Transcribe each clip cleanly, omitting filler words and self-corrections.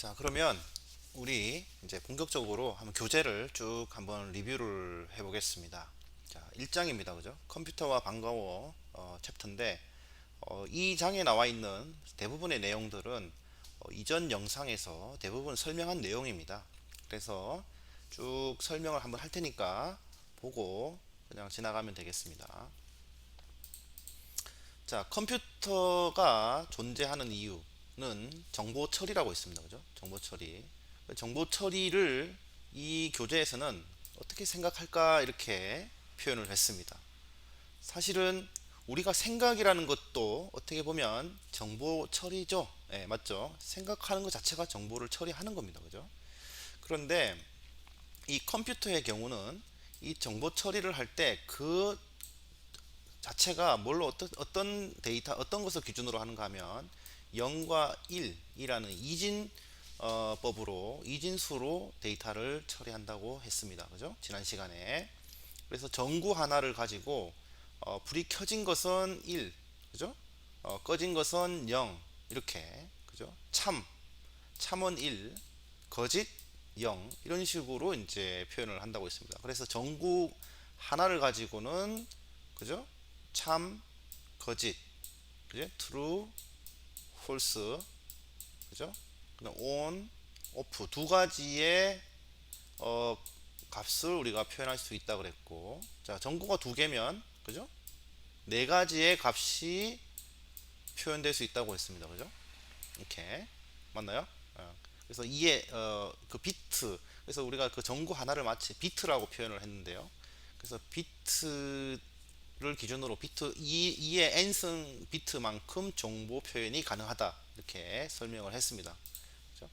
자, 그러면 우리 이제 본격적으로 한번 교재를 쭉 한번 리뷰를 해보겠습니다. 자, 1장입니다. 그죠? 컴퓨터와 반가워 챕터인데 이 장에 나와 있는 대부분의 내용들은 이전 영상에서 대부분 설명한 내용입니다. 그래서 쭉 설명을 한번 할 테니까 보고 그냥 지나가면 되겠습니다. 자, 컴퓨터가 존재하는 이유는 정보 처리라고 있습니다. 그죠? 정보 처리. 정보 처리를 이 교재에서는 어떻게 생각할까 이렇게 표현을 했습니다. 사실은 우리가 생각이라는 것도 어떻게 보면 정보 처리죠. 예, 맞죠? 생각하는 것 자체가 정보를 처리하는 겁니다. 그죠? 그런데 이 컴퓨터의 경우는 이 정보 처리를 할 때 그 자체가 뭘로 어떤 데이터 어떤 것을 기준으로 하는가 하면 0과 1이라는 이진 법으로 이진수로 데이터를 처리한다고 했습니다. 그죠? 지난 시간에. 그래서 전구 하나를 가지고 불이 켜진 것은 1, 그죠? 꺼진 것은 0 이렇게, 그죠? 참은 1, 거짓 0 이런 식으로 이제 표현을 한다고 했습니다. 그래서 전구 하나를 가지고는, 그죠? 참, 거짓, 그죠? true, false, 그죠? 그다음 on, off 두 가지의 어, 값을 우리가 표현할 수 있다 그랬고, 자, 전구가 두 개면, 그죠? 네 가지의 값이 표현될 수 있다고 했습니다. 그죠? 이렇게 맞나요? 그래서 이에 그 비트, 그래서 우리가 그 전구 하나를 마치 비트라고 표현을 했는데요. 그래서 비트를 기준으로 비트 2의 n승 비트만큼 정보 표현이 가능하다 이렇게 설명을 했습니다. 그죠?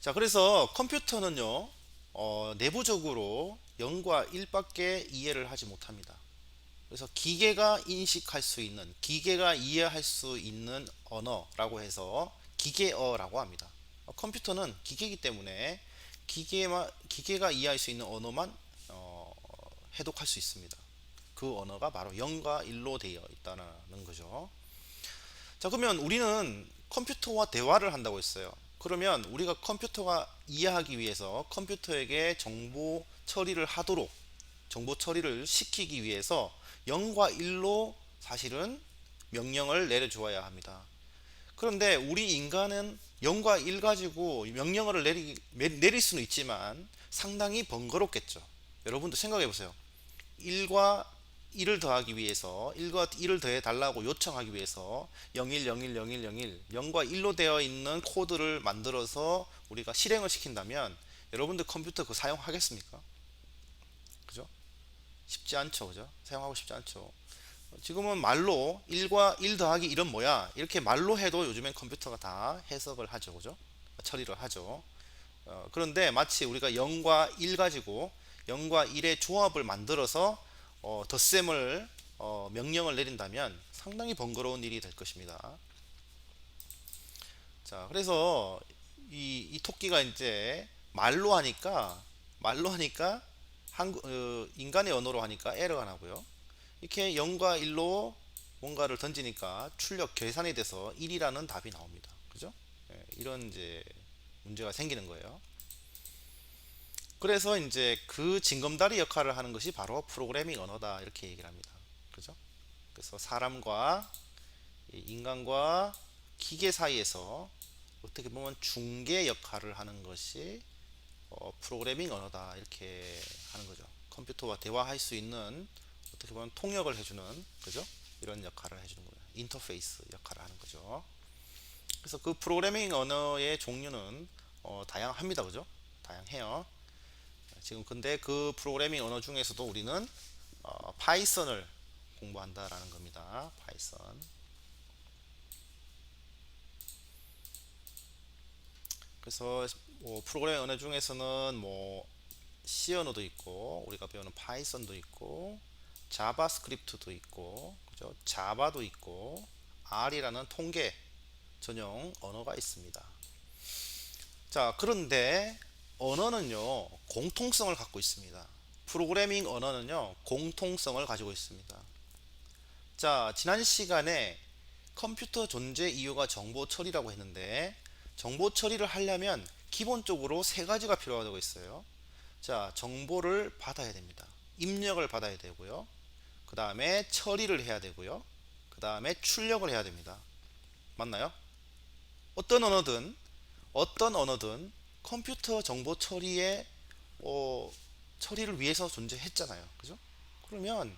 자, 그래서 컴퓨터는요, 내부적으로 0과 1밖에 이해를 하지 못합니다. 그래서 기계가 인식할 수 있는, 기계가 이해할 수 있는 언어라고 해서 기계어라고 합니다. 컴퓨터는 기계이기 때문에 기계가 이해할 수 있는 언어만 해독할 수 있습니다. 그 언어가 바로 0과 1로 되어 있다는 거죠. 자, 그러면 우리는 컴퓨터와 대화를 한다고 했어요. 그러면 우리가 컴퓨터가 이해하기 위해서 컴퓨터에게 정보 처리를 하도록, 정보 처리를 시키기 위해서 0과 1로 사실은 명령을 내려주어야 합니다. 그런데 우리 인간은 0과 1 가지고 명령어를 내릴 수는 있지만 상당히 번거롭겠죠. 여러분도 생각해 보세요. 1과 1을 더하기 위해서 1과 1을 더해 달라고 요청하기 위해서 01, 01, 01, 01, 0과 1로 되어 있는 코드를 만들어서 우리가 실행을 시킨다면 여러분들 컴퓨터 그거 사용하겠습니까? 그죠? 쉽지 않죠. 그죠? 사용하고 싶지 않죠. 지금은 말로 1과 1 더하기 1은 뭐야? 이렇게 말로 해도 요즘엔 컴퓨터가 다 해석을 하죠. 그죠? 처리를 하죠. 그런데 마치 우리가 0과 1 가지고 0과 1의 조합을 만들어서 덧셈을 명령을 내린다면 상당히 번거로운 일이 될 것입니다. 자, 그래서 이 토끼가 이제 말로 하니까 인간의 언어로 하니까 에러가 나고요. 이렇게 0과 1로 뭔가를 던지니까 출력 계산이 돼서 1이라는 답이 나옵니다. 그죠? 예, 이런 이제 문제가 생기는 거예요. 그래서 이제 그 징검다리 역할을 하는 것이 바로 프로그래밍 언어다 이렇게 얘기를 합니다. 그죠? 그래서 사람과 인간과 기계 사이에서 어떻게 보면 중개 역할을 하는 것이 프로그래밍 언어다 이렇게 하는 거죠. 컴퓨터와 대화할 수 있는 어떻게 보면 통역을 해주는, 그죠? 이런 역할을 해주는 거예요. 인터페이스 역할을 하는 거죠. 그래서 그 프로그래밍 언어의 종류는 다양합니다. 그죠? 다양해요. 지금 근데 그 프로그래밍 언어 중에서도 우리는 파이썬을 공부한다라는 겁니다. 파이썬. 그래서 뭐 프로그래밍 언어 중에서는 뭐 C 언어도 있고 우리가 배우는 파이썬도 있고 자바스크립트도 있고, 그죠? 자바도 있고 R이라는 통계 전용 언어가 있습니다. 자, 그런데 언어는요 공통성을 갖고 있습니다. 프로그래밍 언어는요 공통성을 가지고 있습니다. 자, 지난 시간에 컴퓨터 존재 이유가 정보 처리라고 했는데 정보 처리를 하려면 기본적으로 세 가지가 필요하다고 있어요. 자, 정보를 받아야 됩니다. 입력을 받아야 되고요. 그 다음에 처리를 해야 되고요. 그 다음에 출력을 해야 됩니다. 맞나요? 어떤 언어든 컴퓨터 정보 처리에 처리를 위해서 존재했잖아요. 그죠? 그러면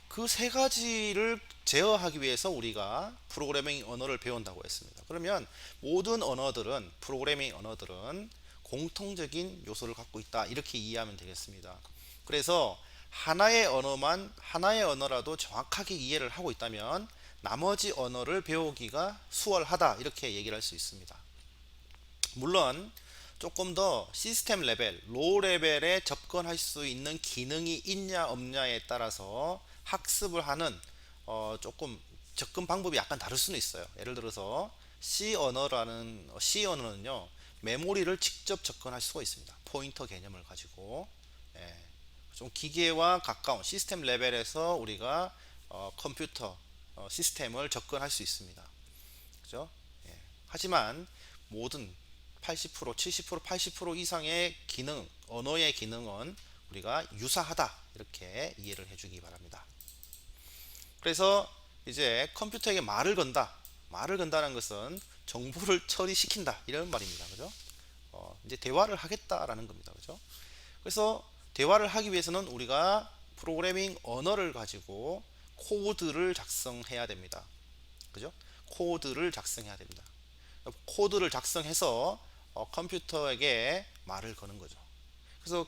그 세 가지를 제어하기 위해서 우리가 프로그래밍 언어를 배운다고 했습니다. 그러면 모든 언어들은 프로그래밍 언어들은 공통적인 요소를 갖고 있다. 이렇게 이해하면 되겠습니다. 그래서 하나의 언어라도 정확하게 이해를 하고 있다면 나머지 언어를 배우기가 수월하다. 이렇게 얘기를 할 수 있습니다. 물론 조금 더 시스템 레벨, 로우 레벨에 접근할 수 있는 기능이 있냐 없냐에 따라서 학습을 하는 조금 접근 방법이 약간 다를 수는 있어요. 예를 들어서 C 언어는요 메모리를 직접 접근할 수가 있습니다. 포인터 개념을 가지고 예, 좀 기계와 가까운 시스템 레벨에서 우리가 컴퓨터 시스템을 접근할 수 있습니다. 그죠? 예. 하지만 모든 80%, 70%, 80% 이상의 기능, 언어의 기능은 우리가 유사하다. 이렇게 이해를 해주기 바랍니다. 그래서 이제 컴퓨터에게 말을 건다. 말을 건다는 것은 정보를 처리시킨다. 이런 말입니다. 그죠? 이제 대화를 하겠다라는 겁니다. 그죠? 그래서 대화를 하기 위해서는 우리가 프로그래밍 언어를 가지고 코드를 작성해야 됩니다. 그죠? 코드를 작성해야 됩니다. 코드를 작성해서 컴퓨터에게 말을 거는 거죠. 그래서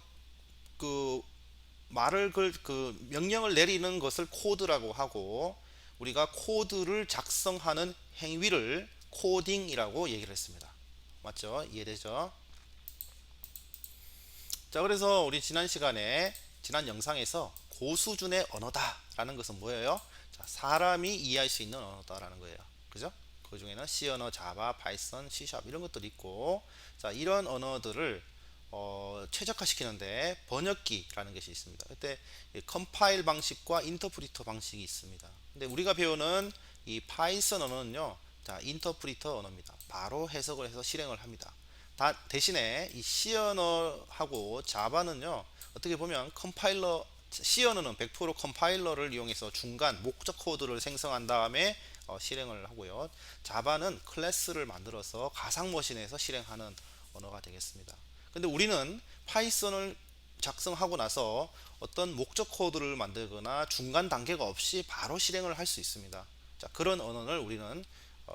그 그 명령을 내리는 것을 코드라고 하고 우리가 코드를 작성하는 행위를 코딩이라고 얘기를 했습니다. 맞죠? 이해되죠? 자, 그래서 우리 지난 영상에서 고수준의 언어다라는 것은 뭐예요? 자, 사람이 이해할 수 있는 언어다라는 거예요. 그죠? 그 중에는 C 언어, 자바, 파이썬, C# 이런 것들이 있고, 자, 이런 언어들을 최적화시키는데 번역기라는 것이 있습니다. 그때 컴파일 방식과 인터프리터 방식이 있습니다. 근데 우리가 배우는 이 파이썬 언어는요, 자, 인터프리터 언어입니다. 바로 해석을 해서 실행을 합니다. 대신에 이 C 언어하고 자바는요, 어떻게 보면 C 언어는 100% 컴파일러를 이용해서 중간 목적 코드를 생성한 다음에 실행을 하고요. 자바는 클래스를 만들어서 가상 머신에서 실행하는 언어가 되겠습니다. 근데 우리는 파이썬을 작성하고 나서 어떤 목적 코드를 만들거나 중간 단계가 없이 바로 실행을 할 수 있습니다. 자, 그런 언어를 우리는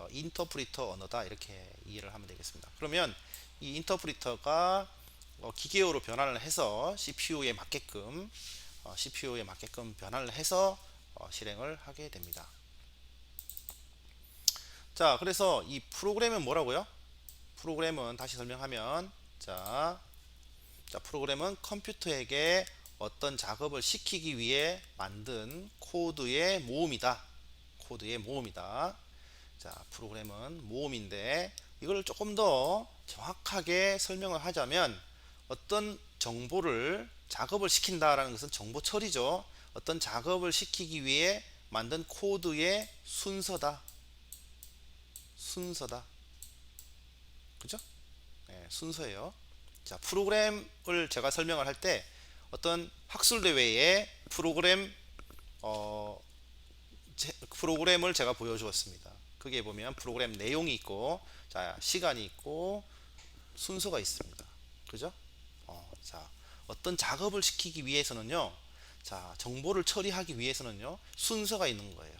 인터프리터 언어다 이렇게 이해를 하면 되겠습니다. 그러면 이 인터프리터가 기계어로 변환을 해서 CPU에 맞게끔 변환을 해서 실행을 하게 됩니다. 자, 그래서 이 프로그램은 뭐라고요? 프로그램은 다시 설명하면 자, 프로그램은 컴퓨터에게 어떤 작업을 시키기 위해 만든 코드의 모음이다. 코드의 모음이다. 자, 프로그램은 모음인데 이걸 조금 더 정확하게 설명을 하자면 어떤 작업을 시킨다라는 것은 정보 처리죠. 어떤 작업을 시키기 위해 만든 코드의 순서다. 순서다. 그죠? 네, 순서예요. 자, 프로그램을 제가 설명을 할 때 어떤 학술 대회에 프로그램을 제가 보여주었습니다. 거기에 보면 프로그램 내용이 있고, 자, 시간이 있고, 순서가 있습니다. 그죠? 자, 어떤 작업을 시키기 위해서는요, 자, 정보를 처리하기 위해서는요, 순서가 있는 거예요.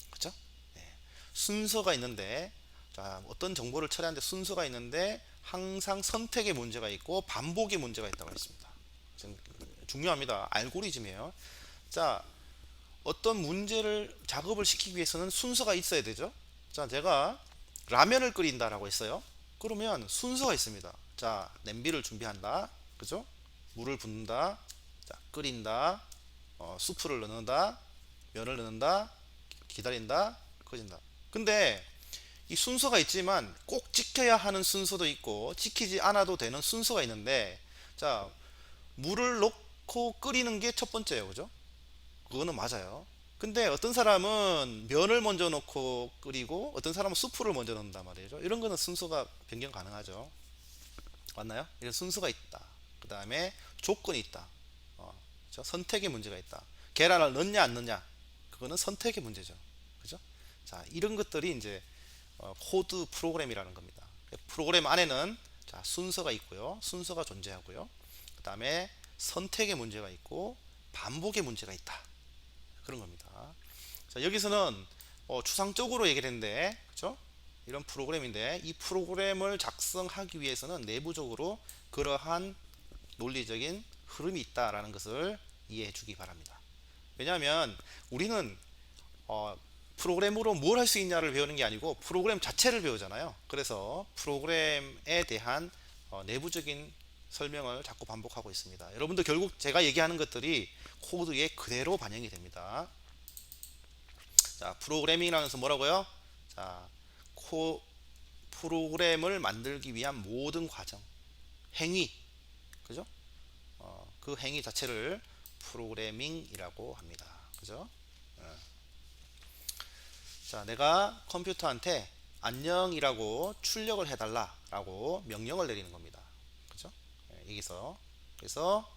그죠? 네. 순서가 있는데, 자, 어떤 정보를 처리하는데 순서가 있는데, 항상 선택의 문제가 있고, 반복의 문제가 있다고 했습니다. 중요합니다. 알고리즘이에요. 자, 어떤 작업을 시키기 위해서는 순서가 있어야 되죠. 자, 제가 라면을 끓인다라고 했어요. 그러면 순서가 있습니다. 자, 냄비를 준비한다. 그죠? 물을 붓는다. 자, 끓인다. 수프를 넣는다. 면을 넣는다. 기다린다. 끓인다. 근데 이 순서가 있지만 꼭 지켜야 하는 순서도 있고 지키지 않아도 되는 순서가 있는데, 자, 물을 넣고 끓이는 게 첫 번째예요. 그죠? 그거는 맞아요. 근데 어떤 사람은 면을 먼저 넣고 끓이고 어떤 사람은 수프를 먼저 넣는단 말이죠. 이런 거는 순서가 변경 가능하죠. 맞나요? 이런 순서가 있다. 그 다음에 조건이 있다. 그죠? 선택의 문제가 있다. 계란을 넣냐 안 넣냐, 그거는 선택의 문제죠. 그죠? 자, 이런 것들이 이제 코드 프로그램이라는 겁니다. 프로그램 안에는 자, 순서가 있고요. 순서가 존재하고요. 그 다음에 선택의 문제가 있고 반복의 문제가 있다. 그런 겁니다. 자, 여기서는 추상적으로 얘기를 했는데, 그죠? 이런 프로그램인데 이 프로그램을 작성하기 위해서는 내부적으로 그러한 논리적인 흐름이 있다라는 것을 이해해 주기 바랍니다. 왜냐하면 우리는 프로그램으로 뭘 할 수 있냐를 배우는 게 아니고 프로그램 자체를 배우잖아요. 그래서 프로그램에 대한 내부적인 설명을 자꾸 반복하고 있습니다. 여러분도 결국 제가 얘기하는 것들이 코드에 그대로 반영이 됩니다. 자, 프로그래밍이라는 것은 뭐라고요? 자, 프로그램을 만들기 위한 모든 과정, 행위, 그죠? 그 행위 자체를 프로그래밍이라고 합니다. 그죠? 자, 내가 컴퓨터한테 안녕이라고 출력을 해달라라고 명령을 내리는 겁니다. 그죠? 여기서 그래서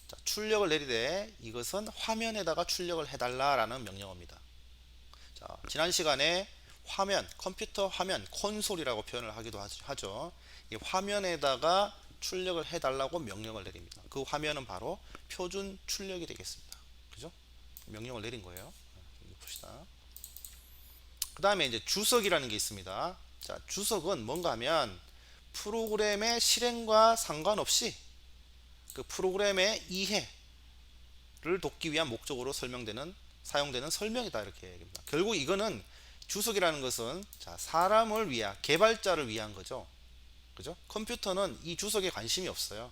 자, 출력을 내리되 이것은 화면에다가 출력을 해달라라는 명령어입니다. 자, 지난 시간에 화면, 컴퓨터 화면, 콘솔이라고 표현을 하기도 하죠. 이 화면에다가 출력을 해달라고 명령을 내립니다. 그 화면은 바로 표준 출력이 되겠습니다. 그죠? 명령을 내린 거예요. 봅시다. 그 다음에 이제 주석이라는 게 있습니다. 자, 주석은 뭔가 하면 프로그램의 실행과 상관없이 그 프로그램의 이해를 돕기 위한 목적으로 사용되는 설명이다, 이렇게 얘기합니다. 결국 이거는 주석이라는 것은 자, 사람을 위한, 개발자를 위한 거죠. 그죠? 컴퓨터는 이 주석에 관심이 없어요.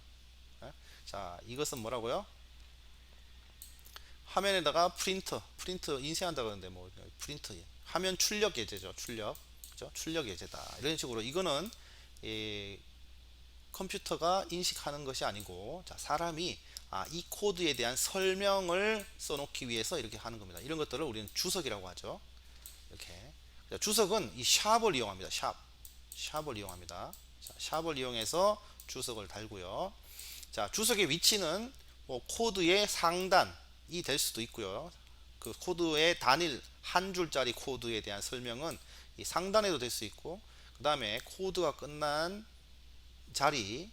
자, 이것은 뭐라고요? 화면에다가 프린트 인쇄한다 그러는데 뭐 프린트, 화면 출력 예제죠. 출력, 그죠? 출력 예제다. 이런 식으로 이거는 이 컴퓨터가 인식하는 것이 아니고 자, 사람이 이 코드에 대한 설명을 써놓기 위해서 이렇게 하는 겁니다. 이런 것들을 우리는 주석이라고 하죠. 이렇게 자, 주석은 이 샵을 이용합니다. 샵을 이용합니다. 자, 샵을 이용해서 주석을 달고요. 자, 주석의 위치는 뭐 코드의 상단이 될 수도 있고요. 그 코드의 단일 한 줄짜리 코드에 대한 설명은 이 상단에도 될 수 있고, 그 다음에 코드가 끝난 자리,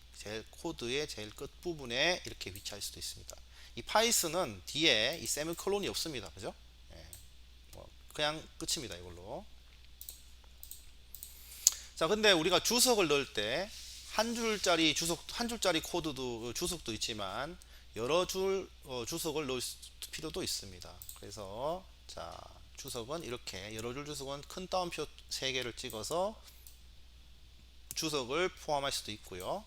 코드의 제일 끝 부분에 이렇게 위치할 수도 있습니다. 이 파이썬은 뒤에 이 세미콜론이 없습니다. 그죠? 예, 그냥 끝입니다. 이걸로. 자, 근데 우리가 주석을 넣을 때 한 줄짜리 코드도 주석도 있지만 여러 줄 주석을 넣을 필요도 있습니다. 그래서 자, 주석은 이렇게 여러 줄 주석은 큰 따옴표 3개를 찍어서 주석을 포함할 수도 있고요.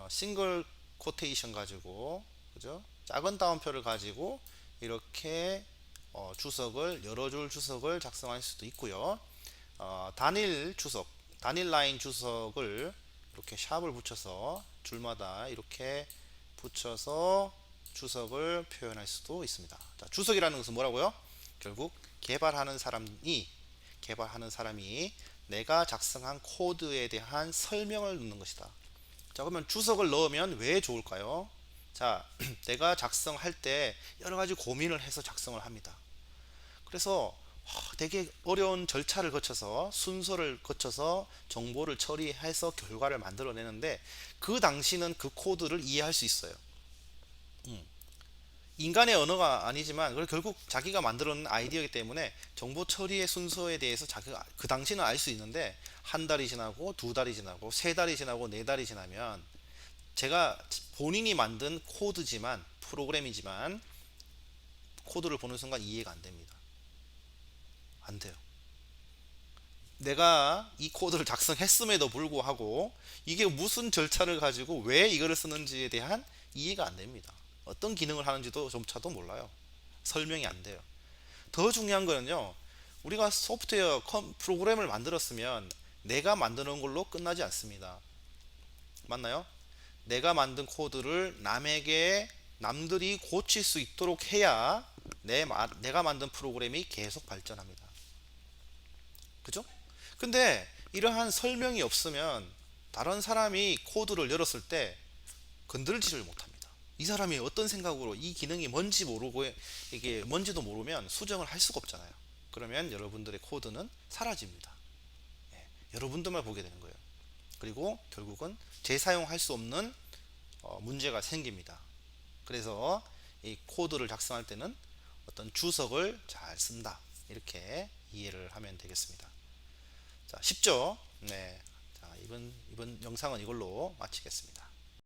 싱글 코테이션 가지고, 그죠? 작은 따옴표를 가지고 이렇게 주석을 여러 줄 주석을 작성할 수도 있고요. 단일 라인 주석을 이렇게 샵을 붙여서 줄마다 이렇게 붙여서 주석을 표현할 수도 있습니다. 자, 주석이라는 것은 뭐라고요? 결국 개발하는 사람이 내가 작성한 코드에 대한 설명을 넣는 것이다. 자, 그러면 주석을 넣으면 왜 좋을까요? 자, 내가 작성할 때 여러 가지 고민을 해서 작성을 합니다. 그래서 되게 어려운 절차를 거쳐서 순서를 거쳐서 정보를 처리해서 결과를 만들어내는데 그 당시는 그 코드를 이해할 수 있어요. 인간의 언어가 아니지만 그걸 결국 자기가 만들어낸 아이디어이기 때문에 정보 처리의 순서에 대해서 자기가 그 당시는 알 수 있는데 한 달이 지나고 두 달이 지나고 세 달이 지나고 네 달이 지나면 제가 본인이 만든 코드지만 프로그램이지만 코드를 보는 순간 이해가 안 됩니다. 안 돼요. 내가 이 코드를 작성했음에도 불구하고 이게 무슨 절차를 가지고 왜 이거를 쓰는지에 대한 이해가 안 됩니다. 어떤 기능을 하는지도 조차도 몰라요. 설명이 안 돼요. 더 중요한 거는요, 우리가 프로그램을 만들었으면 내가 만드는 걸로 끝나지 않습니다. 맞나요? 내가 만든 코드를 남에게 남들이 고칠 수 있도록 해야 내가 만든 프로그램이 계속 발전합니다. 그죠? 근데 이러한 설명이 없으면 다른 사람이 코드를 열었을 때 건들지를 못합니다. 이 사람이 어떤 생각으로 이 기능이 뭔지 모르고 이게 뭔지도 모르면 수정을 할 수가 없잖아요. 그러면 여러분들의 코드는 사라집니다. 예, 여러분들만 보게 되는 거예요. 그리고 결국은 재사용할 수 없는 문제가 생깁니다. 그래서 이 코드를 작성할 때는 어떤 주석을 잘 쓴다, 이렇게 이해를 하면 되겠습니다. 자, 쉽죠? 네. 자, 이번 영상은 이걸로 마치겠습니다.